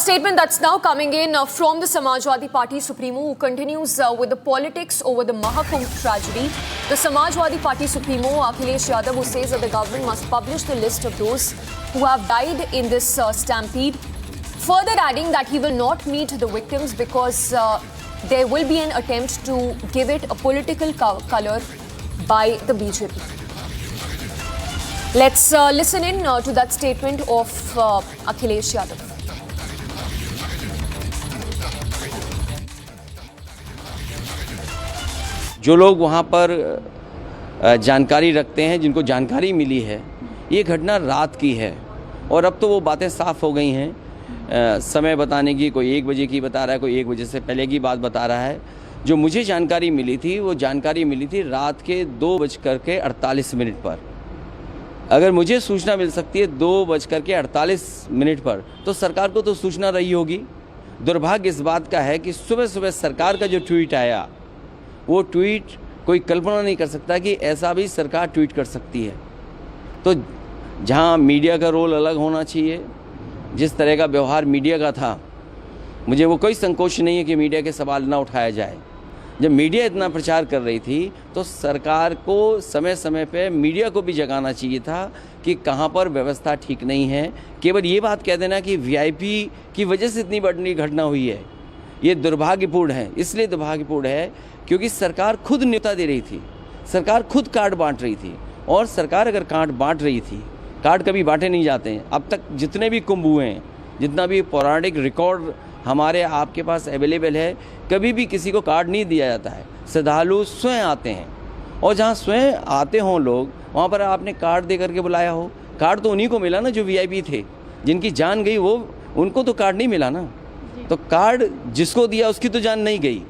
statement that's now coming in from the Samajwadi Party Supremo, who continues with the politics over the Mahakumbh tragedy. The Samajwadi Party Supremo, Akhilesh Yadav, who says that the government must publish the list of those who have died in this stampede. Further adding that he will not meet the victims because there will be an attempt to give it a political color by the BJP. Let's listen in to that statement of Akhilesh Yadav. जो लोग वहाँ पर जानकारी रखते हैं, जिनको जानकारी मिली है, ये घटना रात की है और अब तो वो बातें साफ़ हो गई हैं। समय बताने की, कोई 1 बजे की बता रहा है, कोई 1 बजे से पहले की बात बता रहा है। जो मुझे जानकारी मिली थी, वो जानकारी मिली थी रात के 2:48 पर। अगर मुझे सूचना मिल सकती है 2:48 पर, तो सरकार को तो सूचना रही होगी। दुर्भाग्य इस बात का है कि सुबह सुबह सरकार का जो ट्वीट आया, वो ट्वीट कोई कल्पना नहीं कर सकता कि ऐसा भी सरकार ट्वीट कर सकती है। तो जहां मीडिया का रोल अलग होना चाहिए, जिस तरह का व्यवहार मीडिया का था, मुझे वो कोई संकोच नहीं है कि मीडिया के सवाल ना उठाया जाए। जब मीडिया इतना प्रचार कर रही थी तो सरकार को समय समय पे मीडिया को भी जगाना चाहिए था कि कहाँ पर व्यवस्था ठीक नहीं है। केवल ये बात कह देना कि वीआईपी की वजह से इतनी बड़ी घटना हुई है, ये दुर्भाग्यपूर्ण है। इसलिए दुर्भाग्यपूर्ण है क्योंकि सरकार खुद न्योता दे रही थी, सरकार खुद कार्ड बांट रही थी। और सरकार अगर कार्ड बांट रही थी, कार्ड कभी बांटे नहीं जाते हैं। अब तक जितने भी कुंभ हुए हैं, जितना भी पौराणिक रिकॉर्ड हमारे आपके पास अवेलेबल है, कभी भी किसी को कार्ड नहीं दिया जाता है। श्रद्धालु स्वयं आते हैं और जहाँ स्वयं आते हों लोग, वहाँ पर आपने कार्ड दे करके बुलाया हो। कार्ड तो उन्हीं को मिला ना जो वीआईपी थे, जिनकी जान गई, वो उनको तो कार्ड नहीं मिला ना। तो कार्ड जिसको दिया उसकी तो जान नहीं गई।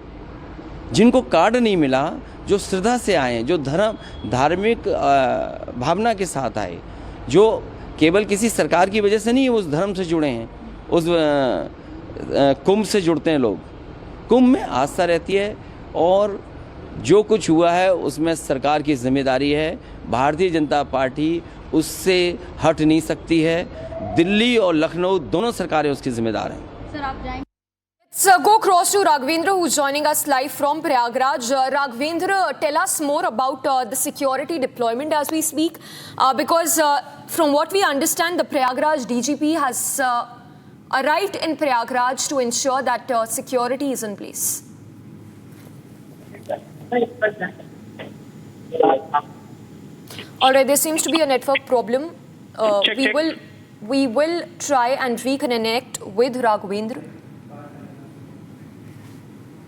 जिनको कार्ड नहीं मिला, जो श्रद्धा से आए, जो धार्मिक भावना के साथ आए, जो केवल किसी सरकार की वजह से नहीं उस धर्म से जुड़े हैं, उस कुंभ से जुड़ते हैं लोग। कुंभ में आस्था रहती है और जो कुछ हुआ है उसमें सरकार की जिम्मेदारी है। भारतीय जनता पार्टी उससे हट नहीं सकती है। दिल्ली और लखनऊ दोनों सरकारें उसकी जिम्मेदार हैं। सर, आप जाएंगे? Let's go across to Raghavendra, who's joining us live from Prayagraj. Raghavendra, tell us more about the security deployment as we speak, because from what we understand, the Prayagraj DGP has arrived in Prayagraj to ensure that security is in place. All right, there seems to be a network problem. We will try and reconnect with Raghavendra.